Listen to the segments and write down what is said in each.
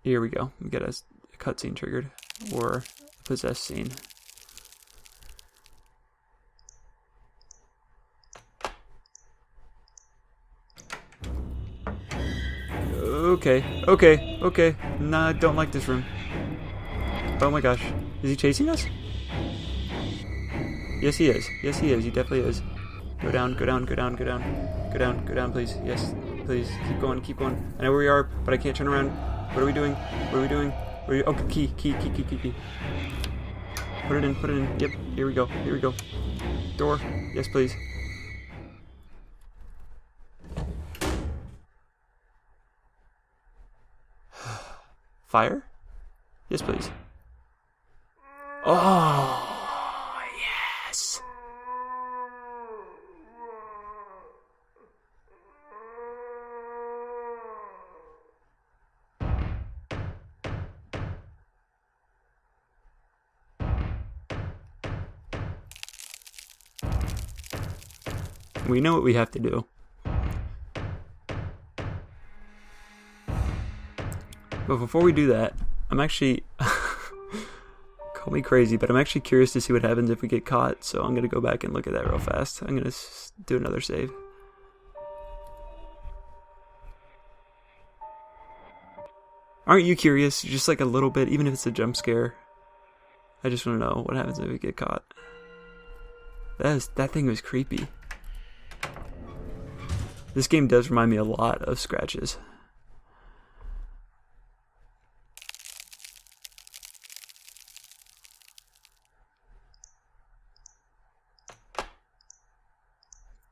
Here we go. We got a cutscene triggered. Or a possessed scene. Okay. Nah, I don't like this room. Oh my gosh. Is he chasing us? Yes, he is. He definitely is. Go down, please. Yes, please. Keep going. I know where we are, but I can't turn around. What are we doing? Oh, key. Put it in. Yep, here we go. Door. Yes, please. Fire? Yes, please. Oh, yes. We know what we have to do. But before we do that, I'm actually... call me crazy, but I'm actually curious to see what happens if we get caught, so I'm going to go back and look at that real fast. I'm going to do another save. Aren't you curious? Just like a little bit, even if it's a jump scare. I just want to know what happens if we get caught. That thing was creepy. This game does remind me a lot of Scratches.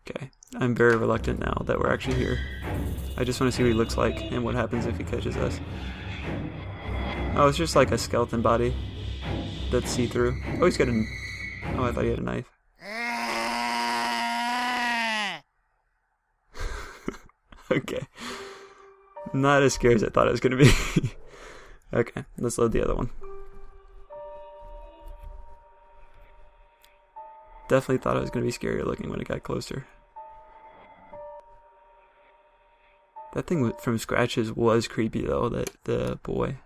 Okay, I'm very reluctant now that we're actually here. I just want to see what he looks like and what happens if he catches us. Oh, it's just like a skeleton body that's see-through. Oh, he's got a... Oh, I thought he had a knife. Okay. Not as scary as I thought it was going to be. Okay, let's load the other one. Definitely thought it was going to be scarier looking when it got closer. That thing from Scratches was creepy though, the boy.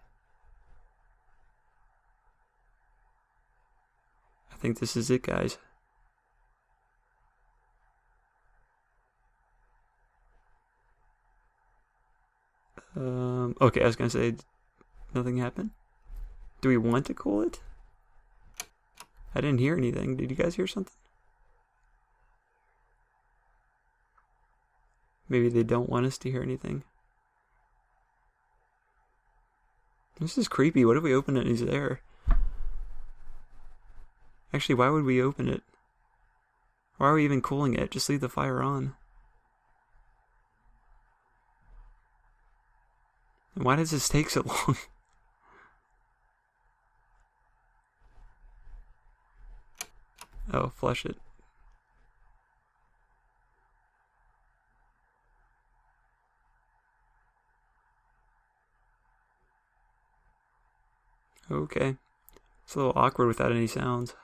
I think this is it, guys. Okay, I was gonna say, nothing happened. Do we want to cool it? I didn't hear anything. Did you guys hear something? Maybe they don't want us to hear anything. This is creepy. What if we open it and he's there? Actually, why would we open it? Why are we even cooling it? Just leave the fire on. And why does this take so long? Oh, flush it. Okay. It's a little awkward without any sounds.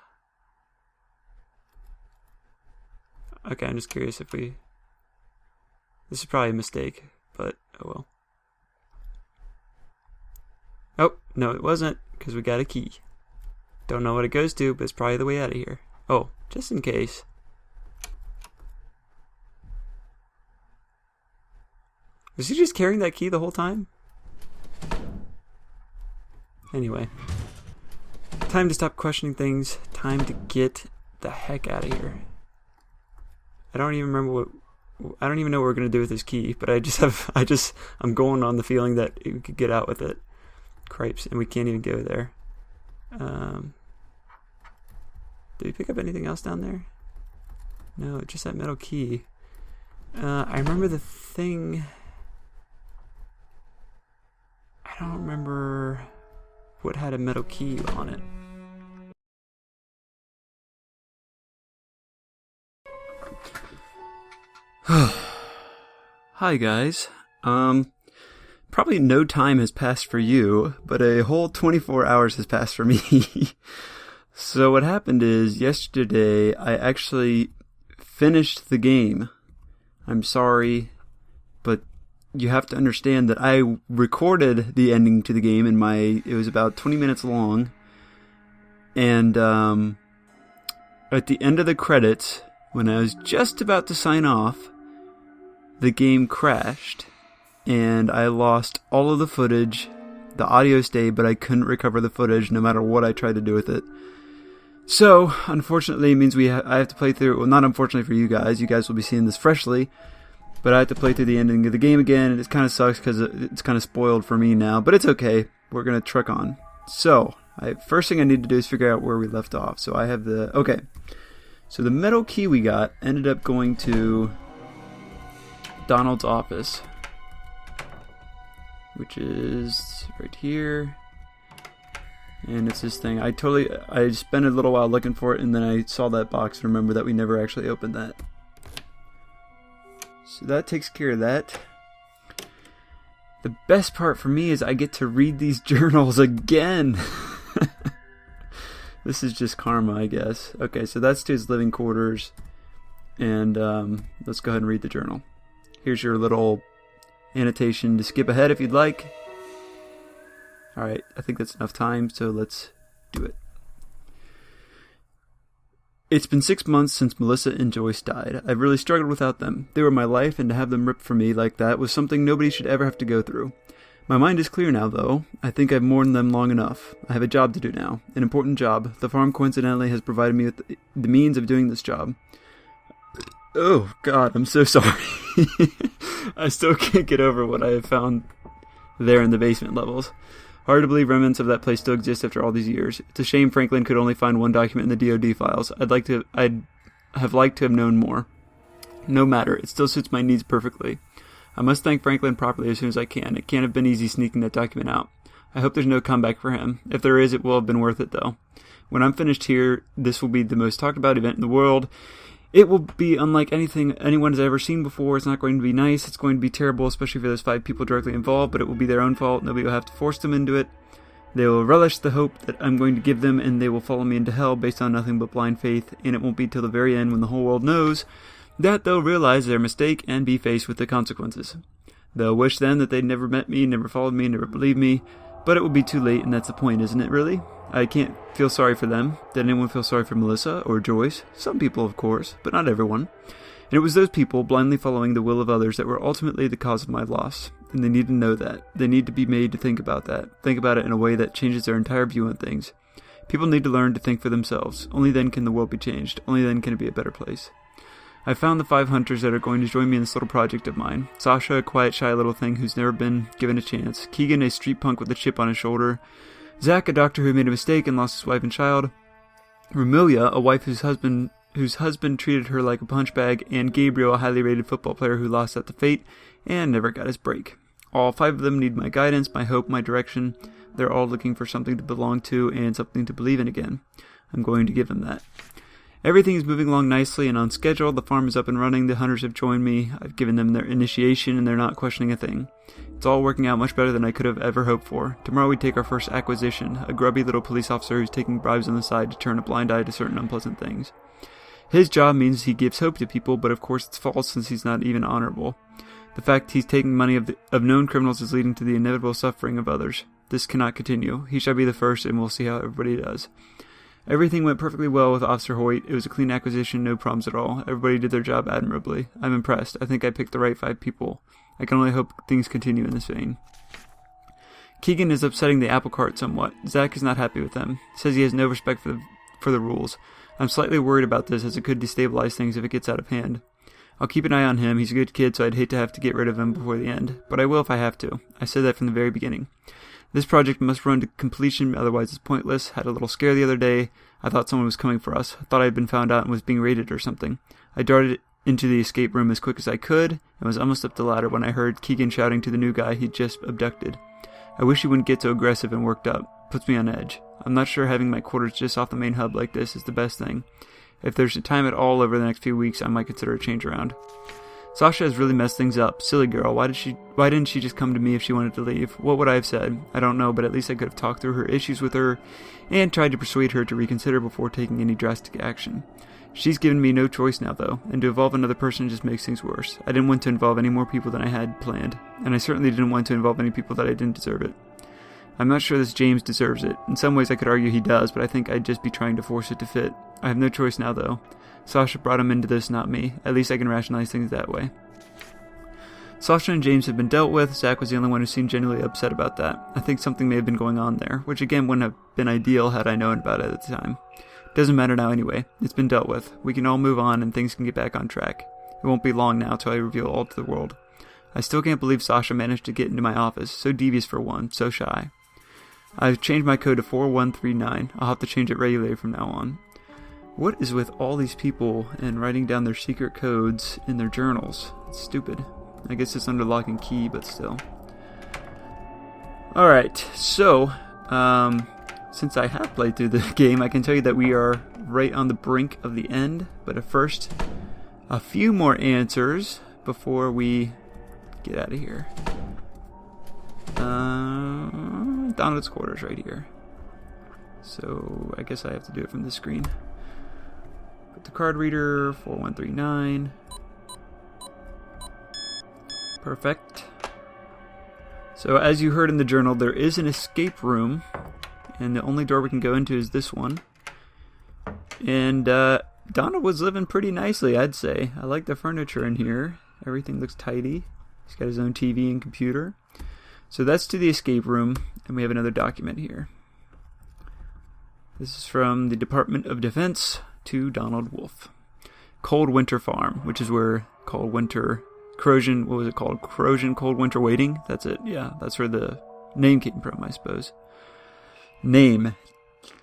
Okay, I'm just curious if we... This is probably a mistake, but oh well. Oh, no it wasn't, because we got a key. Don't know what it goes to, but it's probably the way out of here. Oh, just in case. Was he just carrying that key the whole time? Anyway. Time to stop questioning things. Time to get the heck out of here. I don't even remember what... I don't even know what we're going to do with this key, but I'm going on the feeling that we could get out with it. Cripes, and we can't even go there. Did we pick up anything else down there? No, just that metal key. I remember the thing... I don't remember what had a metal key on it. Hi guys. Probably no time has passed for you, but a whole 24 hours has passed for me. So what happened is, yesterday I actually finished the game. I'm sorry, but you have to understand that I recorded the ending to the game it was about 20 minutes long. And at the end of the credits, when I was just about to sign off, the game crashed. And I lost all of the footage. The audio stayed, but I couldn't recover the footage no matter what I tried to do with it. So, unfortunately, it means I have to play through... Well, not unfortunately for you guys. You guys will be seeing this freshly. But I have to play through the ending of the game again, and it kind of sucks because it's kind of spoiled for me now. But it's okay. We're going to truck on. So, first thing I need to do is figure out where we left off. So I have the... Okay. So the metal key we got ended up going to Donald's office, which is right here. And it's this thing. I spent a little while looking for it, and then I saw that box and remember that we never actually opened that. So that takes care of that. The best part for me is I get to read these journals again. This is just karma, I guess. Okay, so that's to his living quarters. And let's go ahead and read the journal. Here's your little annotation to skip ahead if you'd like. Alright, I think that's enough time, so let's do it. It's been 6 months since Melissa and Joyce died. I've really struggled without them. They were my life, and to have them ripped from me like that was something nobody should ever have to go through. My mind is clear now, though. I think I've mourned them long enough. I have a job to do now. An important job. The farm coincidentally has provided me with the means of doing this job. Oh, God, I'm so sorry. I still can't get over what I have found there in the basement levels. Hard to believe remnants of that place still exist after all these years. It's a shame Franklin could only find one document in the DoD files. I'd have liked to have known more. No matter, it still suits my needs perfectly. I must thank Franklin properly as soon as I can. It can't have been easy sneaking that document out. I hope there's no comeback for him. If there is, it will have been worth it, though. When I'm finished here, this will be the most talked about event in the world. It will be unlike anything anyone has ever seen before. It's not going to be nice. It's going to be terrible, especially for those 5 people directly involved, but it will be their own fault. Nobody will have to force them into it. They will relish the hope that I'm going to give them, and they will follow me into hell based on nothing but blind faith, and it won't be till the very end when the whole world knows that they'll realize their mistake and be faced with the consequences. They'll wish then that they'd never met me, never followed me, never believed me, but it will be too late, and that's the point, isn't it, really? I can't feel sorry for them. Did anyone feel sorry for Melissa or Joyce? Some people, of course, but not everyone. And it was those people, blindly following the will of others, that were ultimately the cause of my loss. And they need to know that. They need to be made to think about that. Think about it in a way that changes their entire view on things. People need to learn to think for themselves. Only then can the world be changed. Only then can it be a better place. I found the 5 hunters that are going to join me in this little project of mine. Sasha, a quiet, shy little thing who's never been given a chance. Keegan, a street punk with a chip on his shoulder. Zach, a doctor who made a mistake and lost his wife and child. Romelia, a wife whose husband treated her like a punch bag. And Gabriel, a highly rated football player who lost out to fate and never got his break. All 5 of them need my guidance, my hope, my direction. They're all looking for something to belong to and something to believe in again. I'm going to give them that. Everything is moving along nicely and on schedule. The farm is up and running. The hunters have joined me. I've given them their initiation and they're not questioning a thing. It's all working out much better than I could have ever hoped for. Tomorrow we take our first acquisition, a grubby little police officer who's taking bribes on the side to turn a blind eye to certain unpleasant things. His job means he gives hope to people, but of course it's false since he's not even honorable. The fact he's taking money of known criminals is leading to the inevitable suffering of others. This cannot continue. He shall be the first, and we'll see how everybody does. Everything went perfectly well with Officer Hoyt. It was a clean acquisition, no problems at all. Everybody did their job admirably. I'm impressed. I think I picked the right 5 people. I can only hope things continue in this vein. Keegan is upsetting the apple cart somewhat. Zach is not happy with them. Says he has no respect for the rules. I'm slightly worried about this as it could destabilize things if it gets out of hand. I'll keep an eye on him. He's a good kid, so I'd hate to have to get rid of him before the end. But I will if I have to. I said that from the very beginning. This project must run to completion, otherwise it's pointless. Had a little scare the other day. I thought someone was coming for us. I thought I had been found out and was being raided or something. I darted into the escape room as quick as I could, and was almost up the ladder when I heard Keegan shouting to the new guy he'd just abducted. I wish he wouldn't get so aggressive and worked up. Puts me on edge. I'm not sure having my quarters just off the main hub like this is the best thing. If there's time at all over the next few weeks, I might consider a change around. Sasha has really messed things up. Silly girl. Why didn't she just come to me if she wanted to leave? What would I have said? I don't know, but at least I could have talked through her issues with her and tried to persuade her to reconsider before taking any drastic action. She's given me no choice now, though, and to involve another person just makes things worse. I didn't want to involve any more people than I had planned, and I certainly didn't want to involve any people that I didn't deserve it. I'm not sure this James deserves it. In some ways I could argue he does, but I think I'd just be trying to force it to fit. I have no choice now, though. Sasha brought him into this, not me. At least I can rationalize things that way. Sasha and James have been dealt with. Zach was the only one who seemed genuinely upset about that. I think something may have been going on there, which again wouldn't have been ideal had I known about it at the time. Doesn't matter now anyway. It's been dealt with. We can all move on and things can get back on track. It won't be long now till I reveal all to the world. I still can't believe Sasha managed to get into my office. So devious for one, so shy. I've changed my code to 4139. I'll have to change it regularly from now on. What is with all these people and writing down their secret codes in their journals? It's stupid. I guess it's under lock and key, but still. Alright, so, since I have played through the game, I can tell you that we are right on the brink of the end. But at first, a few more answers before we get out of here. Donald's quarters right here. So, I guess I have to do it from this screen. Put the card reader, 4139. Perfect. So, as you heard in the journal, there is an escape room. And the only door we can go into is this one. And Donald was living pretty nicely, I'd say. I like the furniture in here. Everything looks tidy. He's got his own TV and computer. So that's to the escape room. And we have another document here. This is from the Department of Defense to Donald Wolfe. Cold Winter Farm, which is where Corrosion, what was it called? Corrosion, Cold Winter Waiting? That's it, yeah. That's where the name came from, I suppose. Name,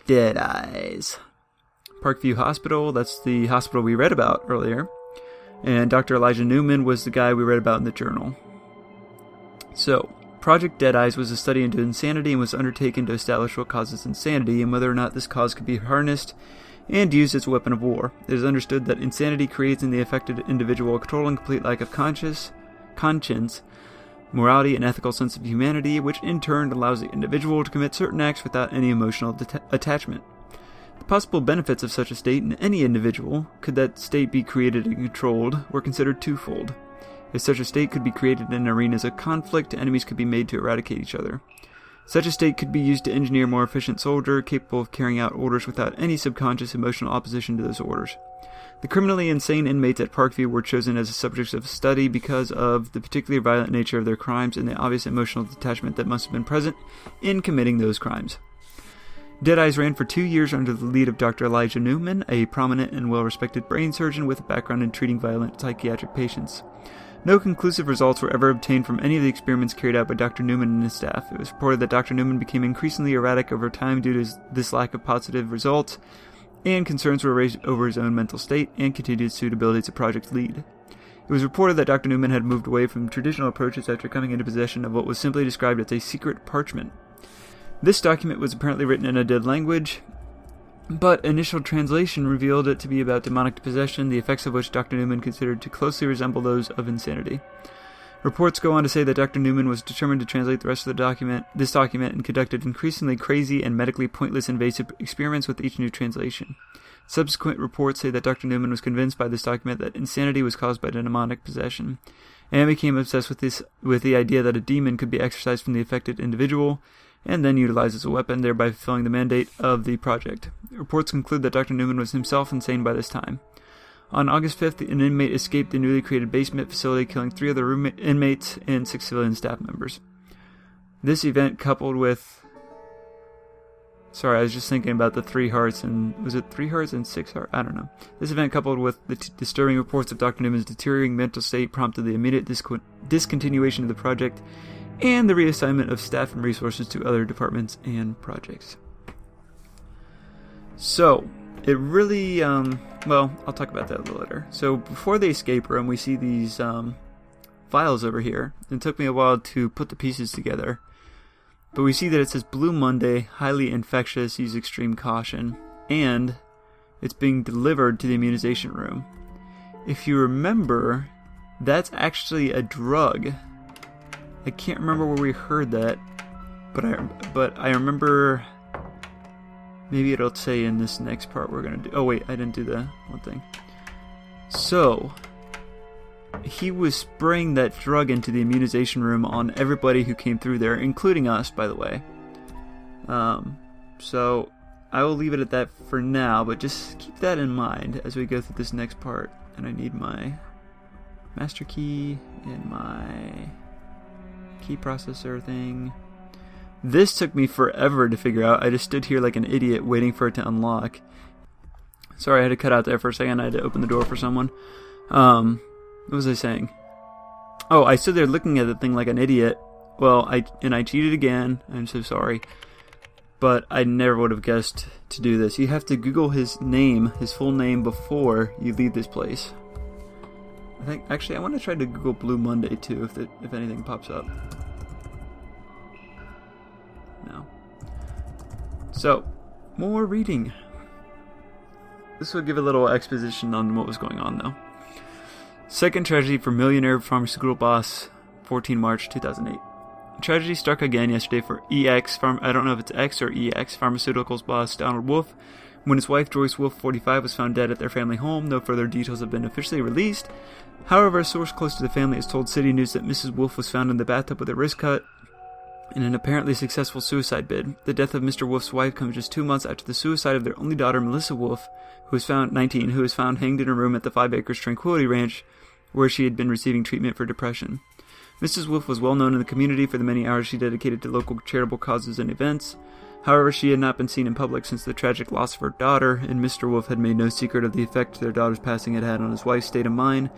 Dead Eyes. Parkview Hospital, that's the hospital we read about earlier. And Dr. Elijah Newman was the guy we read about in the journal. So, Project Dead Eyes was a study into insanity and was undertaken to establish what causes insanity and whether or not this cause could be harnessed and used as a weapon of war. It is understood that insanity creates in the affected individual a total and complete lack of conscience, morality, and ethical sense of humanity, which in turn allows the individual to commit certain acts without any emotional attachment. The possible benefits of such a state in any individual, could that state be created and controlled, were considered twofold. If such a state could be created in arenas of conflict, enemies could be made to eradicate each other. Such a state could be used to engineer a more efficient soldier, capable of carrying out orders without any subconscious emotional opposition to those orders. The criminally insane inmates at Parkview were chosen as the subjects of study because of the particularly violent nature of their crimes and the obvious emotional detachment that must have been present in committing those crimes. Dead Eyes ran for 2 years under the lead of Dr. Elijah Newman, a prominent and well-respected brain surgeon with a background in treating violent psychiatric patients. No conclusive results were ever obtained from any of the experiments carried out by Dr. Newman and his staff. It was reported that Dr. Newman became increasingly erratic over time due to this lack of positive results, and concerns were raised over his own mental state and continued suitability as a project lead. It was reported that Dr. Newman had moved away from traditional approaches after coming into possession of what was simply described as a secret parchment. This document was apparently written in a dead language, but initial translation revealed it to be about demonic possession, the effects of which Dr. Newman considered to closely resemble those of insanity. Reports go on to say that Dr. Newman was determined to translate the rest of this document and conducted increasingly crazy and medically pointless invasive experiments with each new translation. Subsequent reports say that Dr. Newman was convinced by this document that insanity was caused by demonic possession, and became obsessed with the idea that a demon could be exorcised from the affected individual, and then utilized as a weapon, thereby fulfilling the mandate of the project. Reports conclude that Dr. Newman was himself insane by this time. On August 5th, an inmate escaped the newly created basement facility, killing 3 other inmates and 6 civilian staff members. This event coupled with... Sorry, I was just thinking about the 3 hearts and... Was it 3 hearts and 6 hearts? I don't know. This event coupled with the disturbing reports of Dr. Newman's deteriorating mental state prompted the immediate discontinuation of the project and the reassignment of staff and resources to other departments and projects. So, it really, well, I'll talk about that a little later. So, before the escape room, we see these files over here. It took me a while to put the pieces together. But we see that it says Blue Monday, highly infectious, use extreme caution. And it's being delivered to the immunization room. If you remember, that's actually a drug. I can't remember where we heard that, but I remember Maybe it'll say in this next part we're going to do... Oh, wait, I didn't do the one thing. So, he was spraying that drug into the immunization room on everybody who came through there, including us, by the way. So, I will leave it at that for now, but just keep that in mind as we go through this next part. And I need my master key and my key processor thing. This took me forever to figure out. I just stood here like an idiot waiting for it to unlock. Sorry, I had to cut out there for a second. I had to open the door for someone. What was I saying? Oh, I stood there looking at the thing like an idiot. Well, I cheated again. I'm so sorry. But I never would have guessed to do this. You have to Google his name, his full name, before you leave this place. Actually, I want to try to Google Blue Monday too, if anything pops up. No. So, more reading. This will give a little exposition on what was going on, though. Second tragedy for millionaire pharmaceutical boss, 14 March 2008. Tragedy struck again yesterday for I don't know if it's X or EX, Pharmaceuticals boss Donald Wolf, when his wife Joyce Wolf, 45, was found dead at their family home. No further details have been officially released. However, a source close to the family has told City News that Mrs. Wolf was found in the bathtub with a wrist cut in an apparently successful suicide bid. The death of Mr. Wolf's wife comes just 2 months after the suicide of their only daughter, Melissa Wolf, who was found hanged in her room at the 5 Acres Tranquility Ranch, where she had been receiving treatment for depression. Mrs. Wolf was well known in the community for the many hours she dedicated to local charitable causes and events. However, she had not been seen in public since the tragic loss of her daughter, and Mr. Wolf had made no secret of the effect their daughter's passing had had on his wife's state of mind,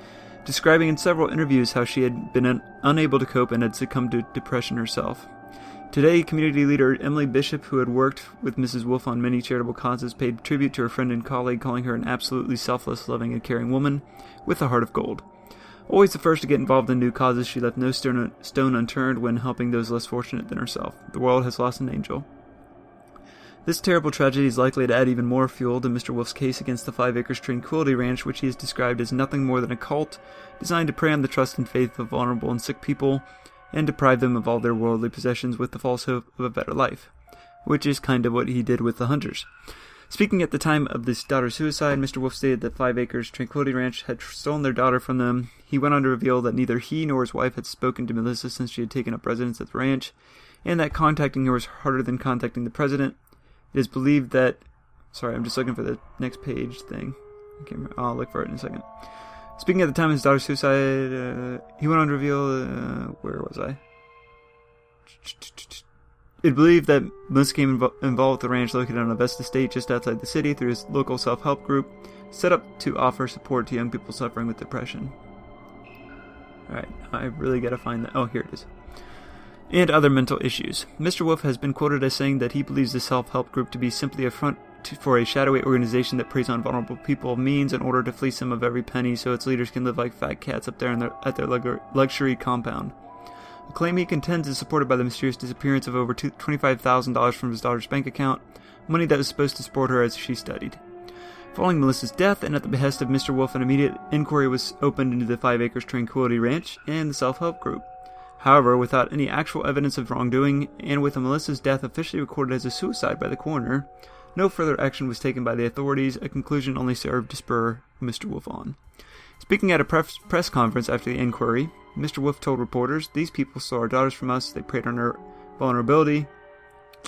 describing in several interviews how she had been unable to cope and had succumbed to depression herself. Today, community leader Emily Bishop, who had worked with Mrs. Wolf on many charitable causes, paid tribute to her friend and colleague, calling her an absolutely selfless, loving, and caring woman with a heart of gold. Always the first to get involved in new causes, she left no stone unturned when helping those less fortunate than herself. The world has lost an angel. This terrible tragedy is likely to add even more fuel to Mr. Wolf's case against the 5 Acres Tranquility Ranch, which he has described as nothing more than a cult designed to prey on the trust and faith of vulnerable and sick people and deprive them of all their worldly possessions with the false hope of a better life, which is kind of what he did with the hunters. Speaking at the time of this daughter's suicide, Mr. Wolf stated that 5 Acres Tranquility Ranch had stolen their daughter from them. He went on to reveal that neither he nor his wife had spoken to Melissa since she had taken up residence at the ranch, and that contacting her was harder than contacting the president. It is believed that... Sorry, I'm just looking for the next page thing. I'll look for it in a second. Speaking at the time of his daughter's suicide, he went on to reveal... where was I? It believed that Melissa became involved with the ranch located on a vast estate just outside the city through his local self-help group, set up to offer support to young people suffering with depression. Alright, I really gotta find that. Oh, here it is. And other mental issues. Mr. Wolf has been quoted as saying that he believes the self-help group to be simply a front for a shadowy organization that preys on vulnerable people means in order to fleece them of every penny so its leaders can live like fat cats up there at their luxury compound. A claim he contends is supported by the mysterious disappearance of over $25,000 from his daughter's bank account, money that was supposed to support her as she studied. Following Melissa's death, and at the behest of Mr. Wolf, an immediate inquiry was opened into the 5 Acres Tranquility Ranch and the self-help group. However, without any actual evidence of wrongdoing, and with Melissa's death officially recorded as a suicide by the coroner, no further action was taken by the authorities. A conclusion only served to spur Mr. Wolf on. Speaking at a press conference after the inquiry, Mr. Wolf told reporters, "These people stole our daughters from us, they preyed on her vulnerability,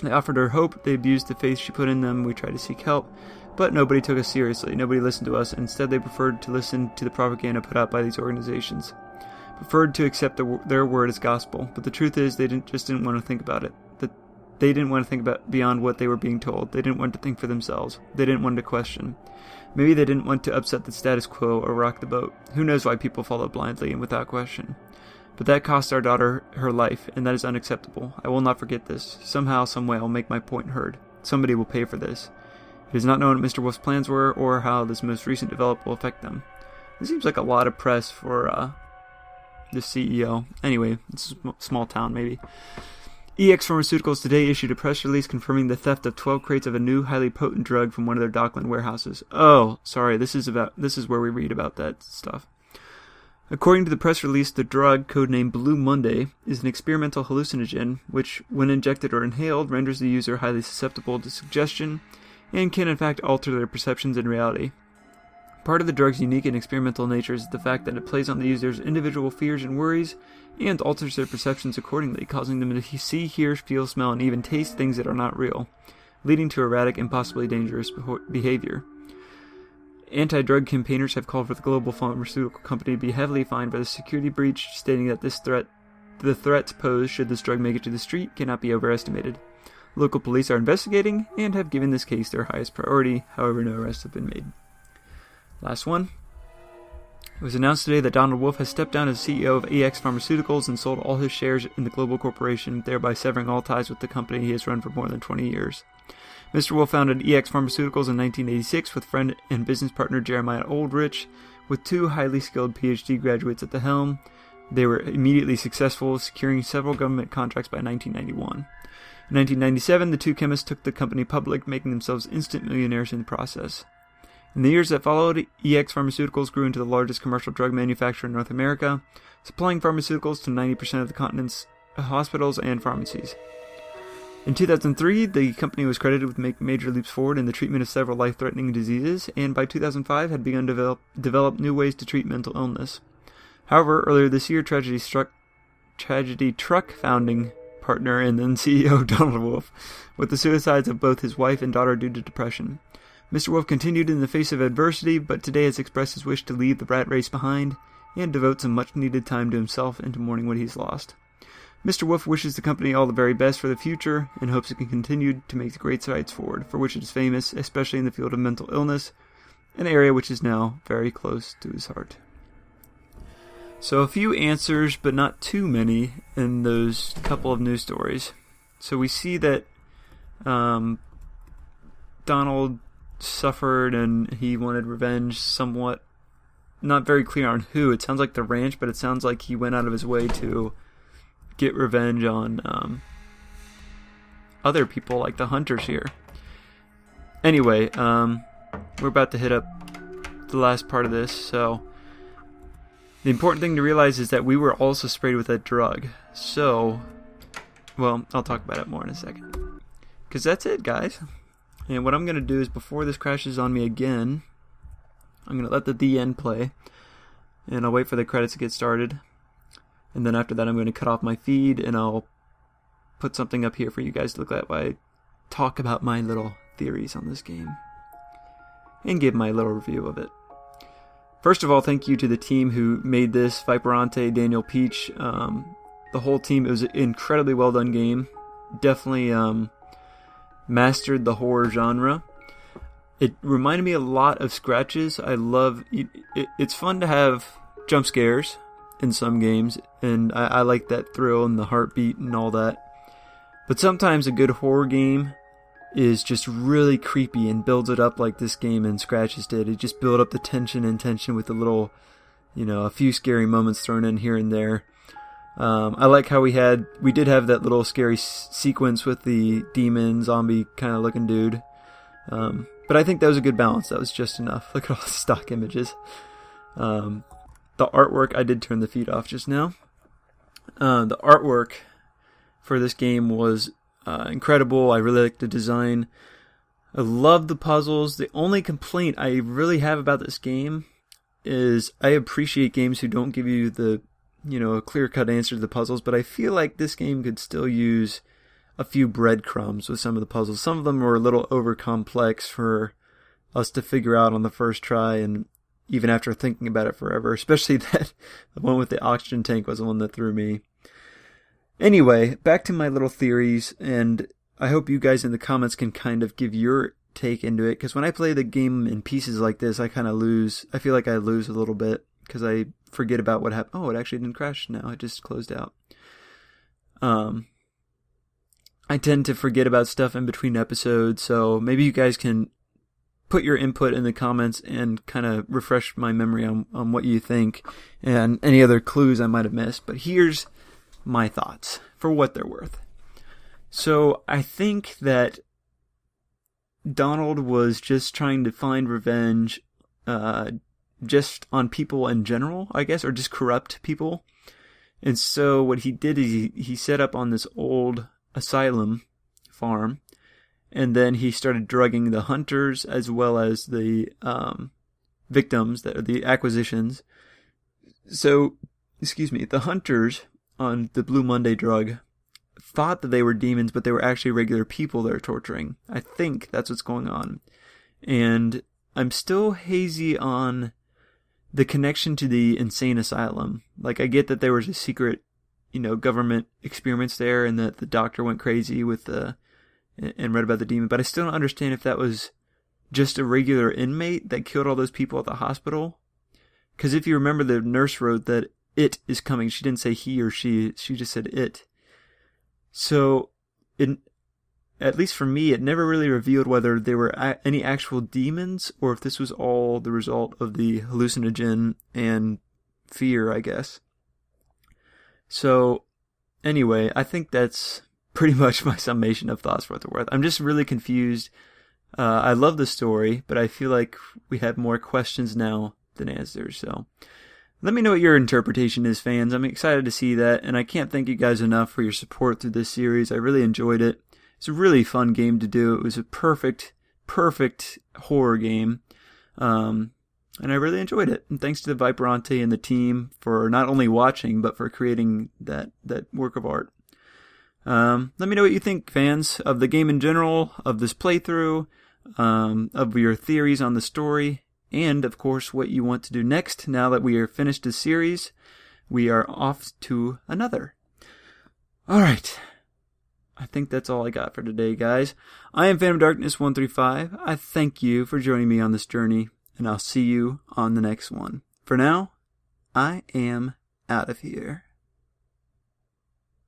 they offered her hope, they abused the faith she put in them, we tried to seek help, but nobody took us seriously, nobody listened to us, instead they preferred to listen to the propaganda put out by these organizations. Preferred to accept their word as gospel, but the truth is they didn't want to think about it. They didn't want to think about beyond what they were being told. They didn't want to think for themselves. They didn't want to question. Maybe they didn't want to upset the status quo or rock the boat. Who knows why people follow blindly and without question. But that cost our daughter her life, and that is unacceptable. I will not forget this. Somehow, someway, I'll make my point heard. Somebody will pay for this. It is not known what Mr. Wolf's plans were or how this most recent development will affect them." This seems like a lot of press for the CEO. Anyway, it's a small town, maybe. EX Pharmaceuticals today issued a press release confirming the theft of 12 crates of a new highly potent drug from one of their Dockland warehouses. Oh, sorry, this is where we read about that stuff. According to the press release, the drug, codenamed Blue Monday, is an experimental hallucinogen which, when injected or inhaled, renders the user highly susceptible to suggestion and can in fact alter their perceptions and reality. Part of the drug's unique and experimental nature is the fact that it plays on the user's individual fears and worries, and alters their perceptions accordingly, causing them to see, hear, feel, smell, and even taste things that are not real, leading to erratic and possibly dangerous behavior. Anti-drug campaigners have called for the global pharmaceutical company to be heavily fined for the security breach, stating that the threats posed should this drug make it to the street cannot be overestimated. Local police are investigating and have given this case their highest priority, however no arrests have been made. Last one. It was announced today that Donald Wolf has stepped down as CEO of EX Pharmaceuticals and sold all his shares in the global corporation, thereby severing all ties with the company he has run for more than 20 years. Mr. Wolf founded EX Pharmaceuticals in 1986 with friend and business partner Jeremiah Oldrich. With two highly skilled PhD graduates at the helm, they were immediately successful, securing several government contracts by 1991. In 1997, the two chemists took the company public, making themselves instant millionaires in the process. In the years that followed, EX Pharmaceuticals grew into the largest commercial drug manufacturer in North America, supplying pharmaceuticals to 90% of the continent's hospitals and pharmacies. In 2003, the company was credited with making major leaps forward in the treatment of several life-threatening diseases, and by 2005 had begun to develop new ways to treat mental illness. However, earlier this year, tragedy struck founding partner and then CEO Donald Wolf with the suicides of both his wife and daughter due to depression. Mr. Wolf continued in the face of adversity, but today has expressed his wish to leave the rat race behind and devote some much-needed time to himself and to mourning what he's lost. Mr. Wolf wishes the company all the very best for the future and hopes it can continue to make the great strides forward, for which it is famous, especially in the field of mental illness, an area which is now very close to his heart. So a few answers, but not too many, in those couple of news stories. So we see that Donald suffered and he wanted revenge somewhat. Not very clear on who. It sounds like the ranch, but it sounds like he went out of his way to get revenge on other people like the hunters here. Anyway, we're about to hit up the last part of this, so the important thing to realize is that we were also sprayed with that drug. So, well, I'll talk about it more in a second. Because that's it, guys. And what I'm going to do is, before this crashes on me again, I'm going to let the end play. And I'll wait for the credits to get started. And then after that, I'm going to cut off my feed, and I'll put something up here for you guys to look at while I talk about my little theories on this game. And give my little review of it. First of all, thank you to the team who made this. Viperante, Daniel Peach, the whole team. It was an incredibly well done game. Definitely mastered the horror genre. It reminded me a lot of Scratches. I love it's fun to have jump scares in some games, and I like that thrill and the heartbeat and all that. But sometimes a good horror game is just really creepy and builds it up like this game and Scratches did. It just built up the tension with a little, a few scary moments thrown in here and there. I like how we did have that little scary sequence with the demon zombie kind of looking dude. But I think that was a good balance. That was just enough. Look at all the stock images. The artwork, I did turn the feed off just now. The artwork for this game was incredible. I really liked the design. I love the puzzles. The only complaint I really have about this game is I appreciate games who don't give you the a clear-cut answer to the puzzles, but I feel like this game could still use a few breadcrumbs with some of the puzzles. Some of them were a little over-complex for us to figure out on the first try, and even after thinking about it forever, especially that the one with the oxygen tank was the one that threw me. Anyway, back to my little theories, and I hope you guys in the comments can kind of give your take into it, because when I play the game in pieces like this, I kind of lose. I feel like I lose a little bit, because I forget about what happened. Oh, it actually didn't crash now. It just closed out. I tend to forget about stuff in between episodes, so maybe you guys can put your input in the comments and kind of refresh my memory on what you think and any other clues I might have missed. But here's my thoughts, for what they're worth. So I think that Donald was just trying to find revenge just on people in general, I guess, or just corrupt people. And so what he did is he set up on this old asylum farm, and then he started drugging the hunters as well as the victims, the acquisitions. So, the hunters on the Blue Monday drug thought that they were demons, but they were actually regular people they're torturing. I think that's what's going on. And I'm still hazy on the connection to the insane asylum. Like, I get that there was a secret, government experiments there, and that the doctor went crazy with and read about the demon, but I still don't understand if that was just a regular inmate that killed all those people at the hospital. Because if you remember, the nurse wrote that it is coming. She didn't say he or she just said it. So, at least for me, it never really revealed whether there were any actual demons or if this was all the result of the hallucinogen and fear, I guess. So, anyway, I think that's pretty much my summation of thoughts for what they're worth. I'm just really confused. I love the story, but I feel like we have more questions now than answers. So let me know what your interpretation is, fans. I'm excited to see that, and I can't thank you guys enough for your support through this series. I really enjoyed it. It's a really fun game to do. It was a perfect horror game. And I really enjoyed it. And thanks to the Vibrante and the team for not only watching, but for creating that work of art. Let me know what you think, fans, of the game in general, of this playthrough, of your theories on the story, and, of course, what you want to do next. Now that we are finished this series, we are off to another. Alright. I think that's all I got for today, guys. I am Phantom Darkness 135. I thank you for joining me on this journey, and I'll see you on the next one. For now, I am out of here.